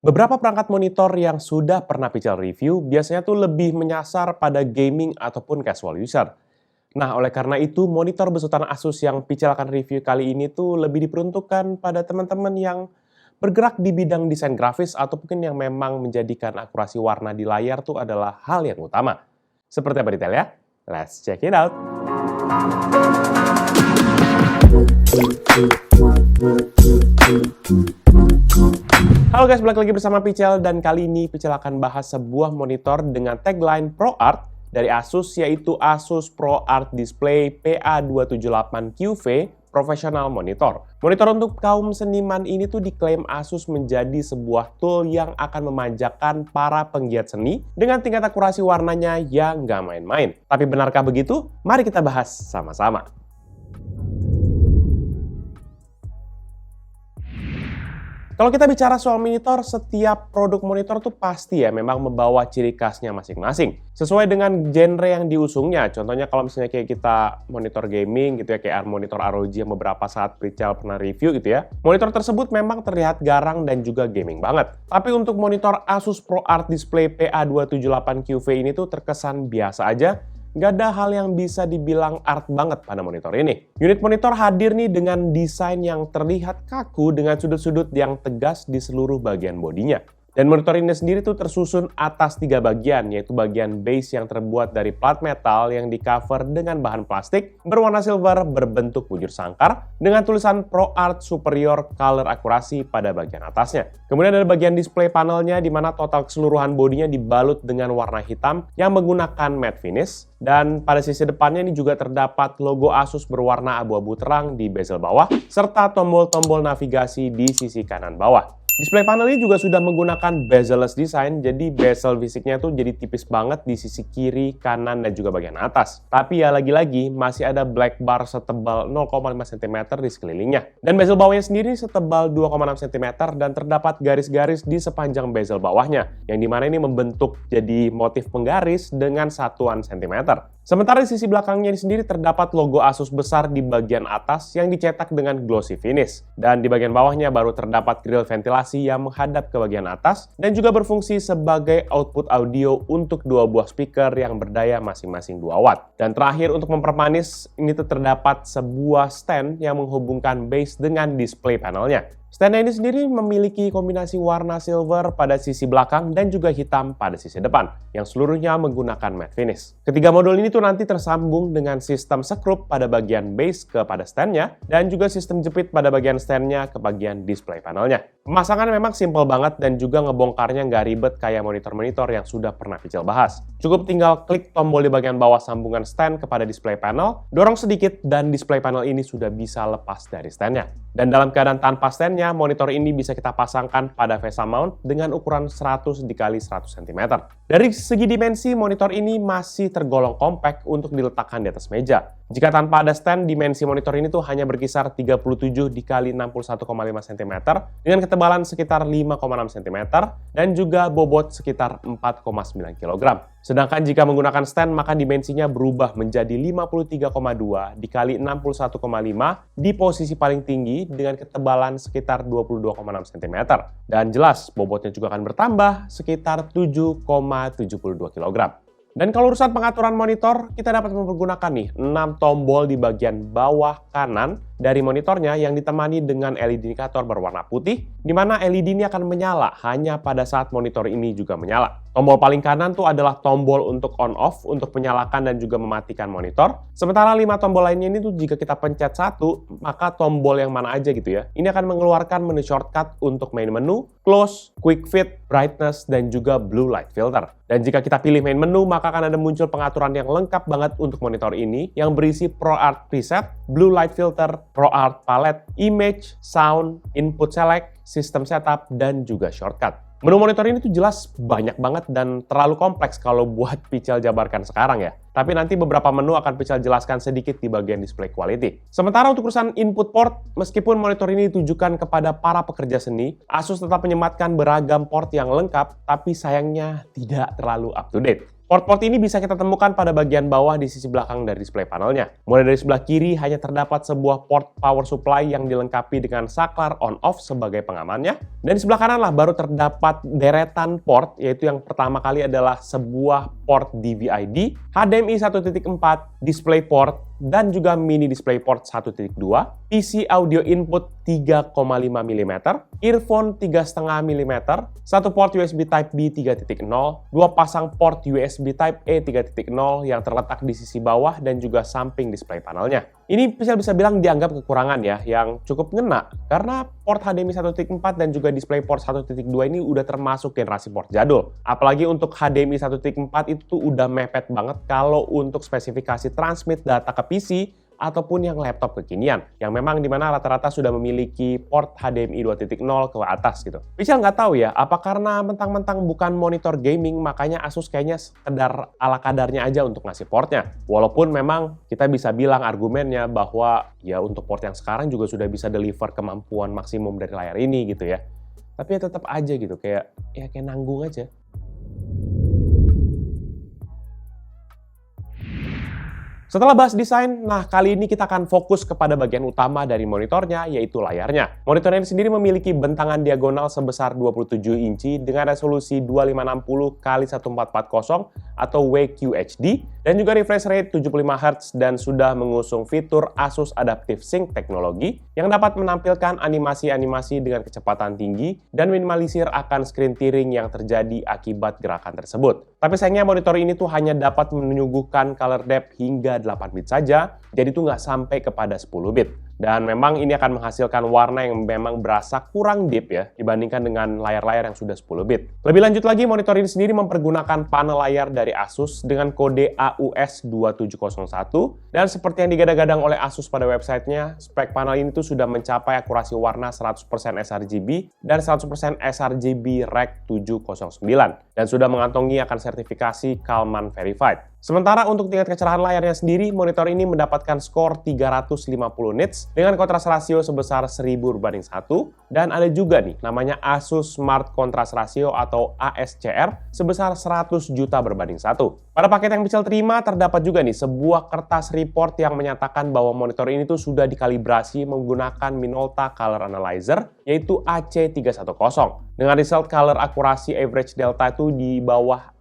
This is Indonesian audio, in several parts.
Beberapa perangkat monitor yang sudah pernah Pical review biasanya tuh lebih menyasar pada gaming ataupun casual user. Nah, oleh karena itu, monitor besutan Asus yang Pical akan review kali ini tuh lebih diperuntukkan pada teman-teman yang bergerak di bidang desain grafis atau mungkin yang memang menjadikan akurasi warna di layar tuh adalah hal yang utama. Seperti apa detailnya? Let's check it out! Halo guys, balik lagi bersama Pical dan kali ini Pical akan bahas sebuah monitor dengan tagline ProArt dari Asus, yaitu Asus ProArt Display PA278QV Professional Monitor. Monitor untuk kaum seniman ini tuh diklaim Asus menjadi sebuah tool yang akan memanjakan para penggiat seni dengan tingkat akurasi warnanya yang nggak main-main. Tapi benarkah begitu? Mari kita bahas sama-sama. Kalau kita bicara soal monitor, setiap produk monitor tuh pasti ya memang membawa ciri khasnya masing-masing. Sesuai dengan genre yang diusungnya. Contohnya kalau misalnya kayak kita monitor gaming gitu ya, kayak monitor ROG yang beberapa saat Pical pernah review gitu ya. Monitor tersebut memang terlihat garang dan juga gaming banget. Tapi untuk monitor Asus ProArt Display PA278QV ini tuh terkesan biasa aja. Nggak ada hal yang bisa dibilang art banget pada monitor ini. Unit monitor hadir nih dengan desain yang terlihat kaku dengan sudut-sudut yang tegas di seluruh bagian bodinya. Dan monitor ini sendiri tuh tersusun atas 3 bagian, yaitu bagian base yang terbuat dari plat metal yang di-cover dengan bahan plastik berwarna silver berbentuk bujur sangkar dengan tulisan ProArt Superior Color Accuracy pada bagian atasnya. Kemudian ada bagian display panelnya di mana total keseluruhan bodinya dibalut dengan warna hitam yang menggunakan matte finish. Dan pada sisi depannya ini juga terdapat logo Asus berwarna abu-abu terang di bezel bawah serta tombol-tombol navigasi di sisi kanan bawah. Display panel ini juga sudah menggunakan bezel-less design, jadi bezel fisiknya tuh jadi tipis banget di sisi kiri, kanan, dan juga bagian atas. Tapi ya lagi-lagi masih ada black bar setebal 0,5 cm di sekelilingnya. Dan bezel bawahnya sendiri setebal 2,6 cm dan terdapat garis-garis di sepanjang bezel bawahnya, yang dimana ini membentuk jadi motif penggaris dengan satuan cm. Sementara di sisi belakangnya ini sendiri terdapat logo Asus besar di bagian atas yang dicetak dengan glossy finish. Dan di bagian bawahnya baru terdapat grill ventilasi yang menghadap ke bagian atas dan juga berfungsi sebagai output audio untuk 2 buah speaker yang berdaya masing-masing 2 watt. Dan terakhir untuk mempermanis, ini tuh terdapat sebuah stand yang menghubungkan base dengan display panelnya. Stand ini sendiri memiliki kombinasi warna silver pada sisi belakang dan juga hitam pada sisi depan, yang seluruhnya menggunakan matte finish. Ketiga modul ini tuh nanti tersambung dengan sistem sekrup pada bagian base kepada standnya, dan juga sistem jepit pada bagian standnya ke bagian display panelnya. Pemasangannya memang simple banget dan juga ngebongkarnya nggak ribet kayak monitor-monitor yang sudah pernah Pical bahas. Cukup tinggal klik tombol di bagian bawah sambungan stand kepada display panel, dorong sedikit dan display panel ini sudah bisa lepas dari standnya. Dan dalam keadaan tanpa standnya, monitor ini bisa kita pasangkan pada VESA mount dengan ukuran 100 x 100 cm. Dari segi dimensi, monitor ini masih tergolong compact untuk diletakkan di atas meja. Jika tanpa ada stand, dimensi monitor ini tuh hanya berkisar 37 x 61,5 cm dengan ketebalan sekitar 5,6 cm dan juga bobot sekitar 4,9 kg. Sedangkan jika menggunakan stand, maka dimensinya berubah menjadi 53,2 x 61,5 di posisi paling tinggi dengan ketebalan sekitar 22,6 cm. Dan jelas, bobotnya juga akan bertambah sekitar 7,72 kg. Dan kalau urusan pengaturan monitor, kita dapat mempergunakan nih 6 tombol di bagian bawah kanan dari monitornya yang ditemani dengan LED indikator berwarna putih, di mana LED ini akan menyala hanya pada saat monitor ini juga menyala. Tombol paling kanan tuh adalah tombol untuk on-off untuk menyalakan dan juga mematikan monitor. Sementara 5 tombol lainnya ini tuh jika kita pencet satu, maka tombol yang mana aja gitu ya. Ini akan mengeluarkan menu shortcut untuk main menu, close, quick fit, brightness, dan juga blue light filter. Dan jika kita pilih main menu, maka akan ada muncul pengaturan yang lengkap banget untuk monitor ini yang berisi ProArt Preset, Blue Light Filter, ProArt Palette, Image, Sound, Input Select, System Setup, dan juga Shortcut. Menu monitor ini tuh jelas banyak banget dan terlalu kompleks kalau buat Pical jabarkan sekarang ya. Tapi nanti beberapa menu akan Pical jelaskan sedikit di bagian display quality. Sementara untuk urusan input port, meskipun monitor ini ditujukan kepada para pekerja seni, Asus tetap menyematkan beragam port yang lengkap, tapi sayangnya tidak terlalu up to date. Port-port ini bisa kita temukan pada bagian bawah di sisi belakang dari display panelnya. Mulai dari sebelah kiri hanya terdapat sebuah port power supply yang dilengkapi dengan saklar on-off sebagai pengamannya. Dan di sebelah kanan lah baru terdapat deretan port, yaitu yang pertama kali adalah sebuah port DVI-D, HDMI 1.4, DisplayPort, dan juga mini DisplayPort 1.2, PC audio input 3,5 mm, earphone 3,5 mm, satu port USB Type-B 3.0, dua pasang port USB Type-A 3.0 yang terletak di sisi bawah dan juga samping display panelnya. Ini bisa bilang dianggap kekurangan ya, yang cukup ngena, karena port HDMI 1.4 dan juga DisplayPort 1.2 ini udah termasuk generasi port jadul. Apalagi untuk HDMI 1.4 itu udah mepet banget kalau untuk spesifikasi transmit data ke PC ataupun yang laptop kekinian, yang memang dimana rata-rata sudah memiliki port HDMI 2.0 ke atas gitu. Bisa nggak tahu ya, apa karena mentang-mentang bukan monitor gaming, makanya Asus kayaknya sekedar ala kadarnya aja untuk ngasih portnya. Walaupun memang kita bisa bilang argumennya bahwa ya untuk port yang sekarang juga sudah bisa deliver kemampuan maksimum dari layar ini gitu ya. Tapi ya tetap aja gitu, kayak nanggung aja. Setelah bahas desain, nah kali ini kita akan fokus kepada bagian utama dari monitornya, yaitu layarnya. Monitor ini sendiri memiliki bentangan diagonal sebesar 27 inci dengan resolusi 2560x1440 atau WQHD, dan juga refresh rate 75 Hz dan sudah mengusung fitur Asus Adaptive Sync teknologi yang dapat menampilkan animasi-animasi dengan kecepatan tinggi dan minimalisir akan screen tearing yang terjadi akibat gerakan tersebut. Tapi sayangnya monitor ini tuh hanya dapat menyuguhkan color depth hingga 8 bit saja, jadi tuh nggak sampai kepada 10 bit. Dan memang ini akan menghasilkan warna yang memang berasa kurang deep ya, dibandingkan dengan layar-layar yang sudah 10 bit. Lebih lanjut lagi, monitor ini sendiri mempergunakan panel layar dari Asus dengan kode AUS2701, dan seperti yang digadang-gadang oleh Asus pada websitenya, spek panel ini tuh sudah mencapai akurasi warna 100% sRGB dan 100% sRGB Rec 709, dan sudah mengantongi akan sertifikasi Kalman Verified. Sementara untuk tingkat kecerahan layarnya sendiri, monitor ini mendapatkan skor 350 nits dengan kontras rasio sebesar 1000/1, dan ada juga nih namanya Asus Smart Contrast Ratio atau ASCR sebesar 100 juta/1. Pada paket yang Pichel terima terdapat juga nih sebuah kertas report yang menyatakan bahwa monitor ini tuh sudah dikalibrasi menggunakan Minolta Color Analyzer yaitu AC310 dengan result color akurasi average delta itu di bawah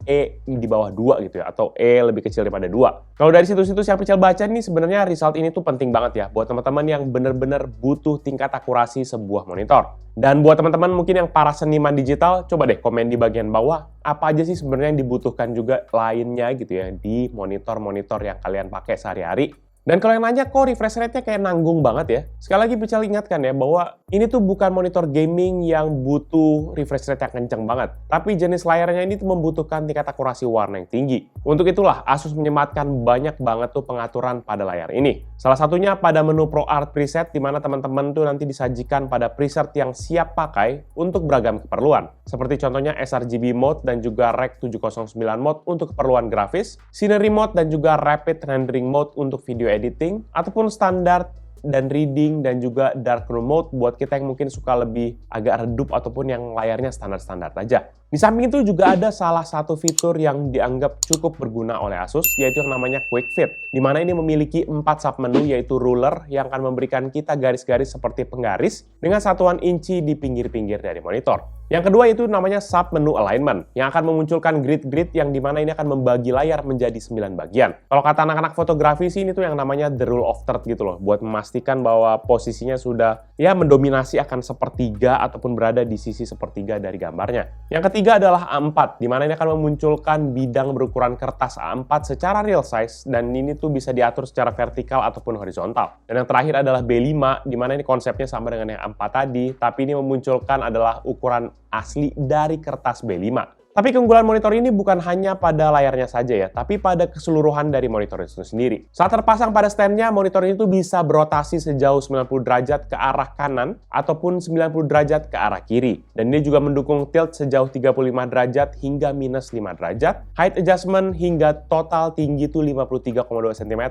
2 gitu ya, atau E lebih kecil daripada 2. Kalau dari situs-situs yang Pichel baca nih, sebenarnya result ini tuh penting banget ya buat teman-teman yang bener-bener butuh tingkat akurasi sebuah monitor. Dan buat teman-teman mungkin yang para seniman digital, coba deh komen di bagian bawah apa aja sih sebenarnya yang dibutuhkan juga lainnya gitu ya di monitor-monitor yang kalian pakai sehari-hari. Dan kalau yang nanya kok refresh rate-nya kayak nanggung banget ya, sekali lagi Pichel ingatkan ya bahwa ini tuh bukan monitor gaming yang butuh refresh rate yang kenceng banget, tapi jenis layarnya ini tuh membutuhkan tingkat akurasi warna yang tinggi. Untuk itulah Asus menyematkan banyak banget tuh pengaturan pada layar ini. Salah satunya pada menu ProArt Preset, di mana teman-teman tuh nanti disajikan pada preset yang siap pakai untuk beragam keperluan. Seperti contohnya sRGB mode dan juga Rec 709 mode untuk keperluan grafis, Scenery mode dan juga Rapid Rendering mode untuk video editing, ataupun standar dan reading dan juga darkroom mode buat kita yang mungkin suka lebih agak redup ataupun yang layarnya standar-standar aja. Di samping itu juga ada salah satu fitur yang dianggap cukup berguna oleh Asus, yaitu yang namanya Quick Fit, di mana ini memiliki 4 submenu, yaitu ruler yang akan memberikan kita garis-garis seperti penggaris dengan satuan inci di pinggir-pinggir dari monitor. Yang kedua itu namanya submenu alignment, yang akan memunculkan grid-grid yang dimana ini akan membagi layar menjadi 9 bagian. Kalau kata anak-anak fotografi sih ini tuh yang namanya the rule of third gitu loh, buat memastikan bahwa posisinya sudah ya mendominasi akan sepertiga ataupun berada di sisi sepertiga dari gambarnya. Yang ketiga adalah A4, di mana ini akan memunculkan bidang berukuran kertas A4 secara real size, dan ini tuh bisa diatur secara vertikal ataupun horizontal. Dan yang terakhir adalah B5, di mana ini konsepnya sama dengan yang A4 tadi, tapi ini memunculkan adalah ukuran asli dari kertas B5. Tapi keunggulan monitor ini bukan hanya pada layarnya saja ya, tapi pada keseluruhan dari monitor itu sendiri. Saat terpasang pada stand-nya, monitor ini tuh bisa berotasi sejauh 90 derajat ke arah kanan ataupun 90 derajat ke arah kiri. Dan ini juga mendukung tilt sejauh 35 derajat hingga minus 5 derajat, height adjustment hingga total tinggi itu 53,2 cm,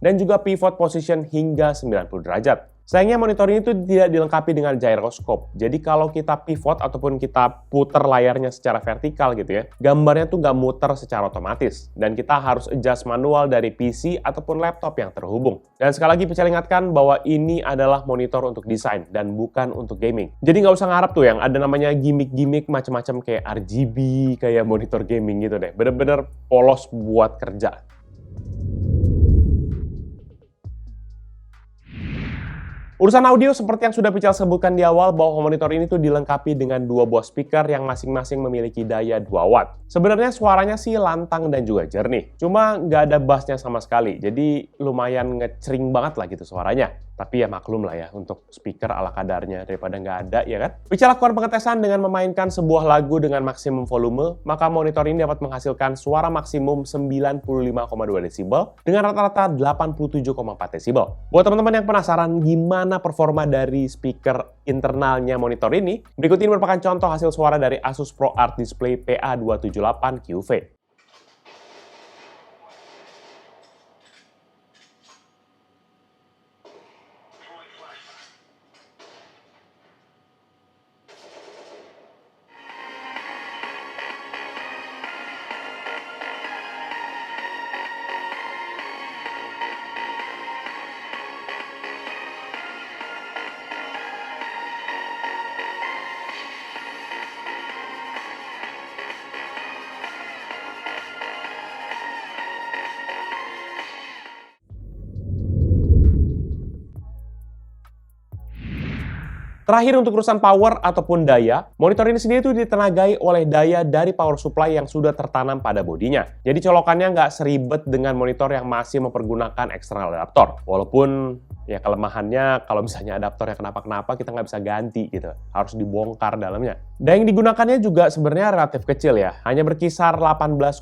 dan juga pivot position hingga 90 derajat. Sayangnya monitor ini tuh tidak dilengkapi dengan gyroscope. Jadi kalau kita pivot ataupun kita putar layarnya secara vertikal gitu ya, gambarnya tuh nggak muter secara otomatis. Dan kita harus adjust manual dari PC ataupun laptop yang terhubung. Dan sekali lagi Pical ingatkan bahwa ini adalah monitor untuk desain dan bukan untuk gaming. Jadi nggak usah ngarap tuh yang ada namanya gimmick-gimmick macam-macam kayak RGB, kayak monitor gaming gitu deh. Bener-bener polos buat kerja. Urusan audio seperti yang sudah Pical sebutkan di awal bahwa monitor ini tuh dilengkapi dengan dua buah speaker yang masing-masing memiliki daya 2 watt. Sebenarnya suaranya sih lantang dan juga jernih. Cuma nggak ada bassnya sama sekali, jadi lumayan ngecering banget lah gitu suaranya. Tapi ya maklum lah ya, untuk speaker ala kadarnya daripada nggak ada, ya kan? Pical lakukan pengetesan dengan memainkan sebuah lagu dengan maksimum volume, maka monitor ini dapat menghasilkan suara maksimum 95,2 desibel dengan rata-rata 87,4 desibel. Buat teman-teman yang penasaran gimana performa dari speaker internalnya monitor ini, berikut ini merupakan contoh hasil suara dari Asus ProArt Display PA278 QV. Terakhir untuk urusan power ataupun daya, monitor ini sendiri itu ditenagai oleh daya dari power supply yang sudah tertanam pada bodinya. Jadi colokannya nggak seribet dengan monitor yang masih mempergunakan eksternal adaptor. Walaupun ya kelemahannya kalau misalnya adaptornya kenapa-kenapa kita nggak bisa ganti gitu. Harus dibongkar dalamnya. Daya yang digunakannya juga sebenarnya relatif kecil ya. Hanya berkisar 18,6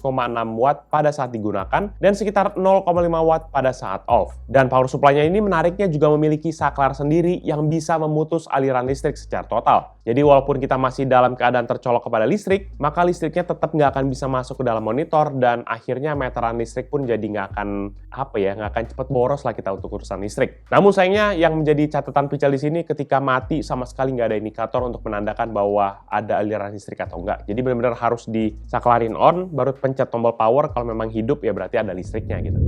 watt pada saat digunakan dan sekitar 0,5 watt pada saat off. Dan power supply-nya ini menariknya juga memiliki saklar sendiri yang bisa memutus aliran listrik secara total. Jadi walaupun kita masih dalam keadaan tercolok kepada listrik, maka listriknya tetap nggak akan bisa masuk ke dalam monitor dan akhirnya meteran listrik pun jadi nggak akan nggak akan cepat boros lah kita untuk urusan listrik. Namun sayangnya yang menjadi catatan Pical di sini ketika mati sama sekali nggak ada indikator untuk menandakan bahwa ada aliran listrik atau enggak. Jadi benar-benar harus disaklarin on, baru pencet tombol power. Kalau memang hidup ya berarti ada listriknya gitu.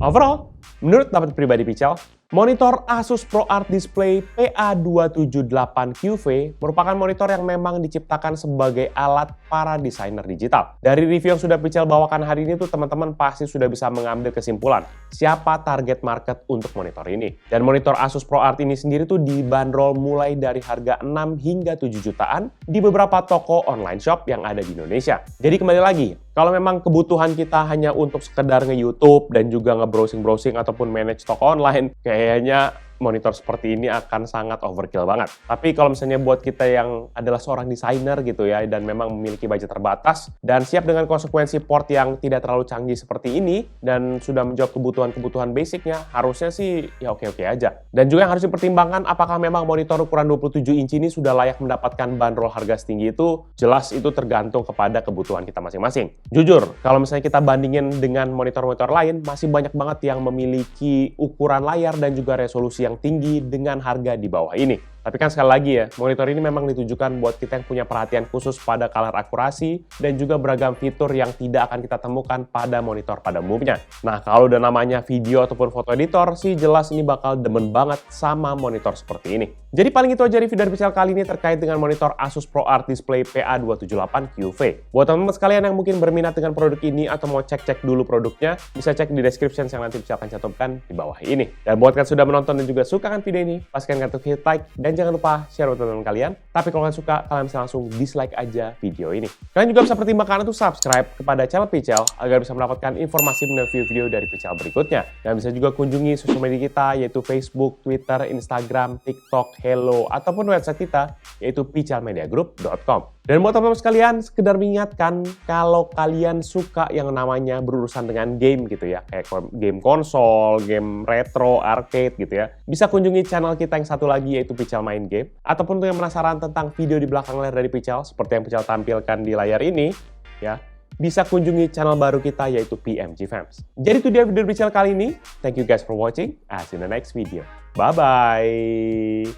Overall, menurut pendapat pribadi Pical, monitor Asus ProArt Display PA278QV merupakan monitor yang memang diciptakan sebagai alat para desainer digital. Dari review yang sudah Pical bawakan hari ini tuh teman-teman pasti sudah bisa mengambil kesimpulan siapa target market untuk monitor ini. Dan monitor Asus ProArt ini sendiri tuh dibanderol mulai dari harga 6 hingga 7 jutaan di beberapa toko online shop yang ada di Indonesia. Jadi kembali lagi, kalau memang kebutuhan kita hanya untuk sekedar nge-YouTube dan juga nge-browsing-browsing ataupun manage toko online, kayaknya monitor seperti ini akan sangat overkill banget. Tapi kalau misalnya buat kita yang adalah seorang desainer gitu ya, dan memang memiliki budget terbatas, dan siap dengan konsekuensi port yang tidak terlalu canggih seperti ini, dan sudah menjawab kebutuhan-kebutuhan basicnya, harusnya sih ya oke-oke aja. Dan juga yang harus dipertimbangkan, apakah memang monitor ukuran 27 inci ini sudah layak mendapatkan bandrol harga setinggi itu? Jelas itu tergantung kepada kebutuhan kita masing-masing. Jujur, kalau misalnya kita bandingin dengan monitor-monitor lain, masih banyak banget yang memiliki ukuran layar dan juga resolusi yang tinggi dengan harga di bawah ini. Tapi kan sekali lagi ya, monitor ini memang ditujukan buat kita yang punya perhatian khusus pada color akurasi dan juga beragam fitur yang tidak akan kita temukan pada monitor pada umumnya. Nah, kalau udah namanya video ataupun foto editor sih jelas ini bakal demen banget sama monitor seperti ini. Jadi paling itu aja review dari Pical kali ini terkait dengan monitor Asus ProArt Display PA278QV. Buat teman-teman sekalian yang mungkin berminat dengan produk ini atau mau cek-cek dulu produknya, bisa cek di description yang nanti Pical akan cantumkan di bawah ini. Dan buat kalian sudah menonton dan juga suka kan video ini, pastikan klik hit like dan jangan lupa share buat teman-teman kalian. Tapi kalau kalian suka, kalian bisa langsung dislike aja video ini. Kalian juga bisa pertimbangkan untuk subscribe kepada channel Pical agar bisa mendapatkan informasi mengenai video-video dari Pical berikutnya. Dan bisa juga kunjungi sosial media kita yaitu Facebook, Twitter, Instagram, TikTok, Hello, ataupun website kita yaitu picalmediagroup.com. Dan buat teman-teman sekalian, sekedar mengingatkan kalau kalian suka yang namanya berurusan dengan game gitu ya, kayak game konsol, game retro, arcade gitu ya, bisa kunjungi channel kita yang satu lagi yaitu Pical Main Game. Ataupun untuk yang penasaran tentang video di belakang layar dari Pical, seperti yang Pical tampilkan di layar ini, ya, bisa kunjungi channel baru kita yaitu PMG Fams. Jadi itu dia video Pical kali ini. Thank you guys for watching. See you in the next video. Bye-bye.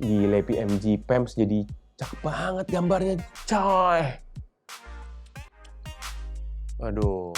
Gile, PMG PEMS jadi cakep banget gambarnya, coy. Aduh.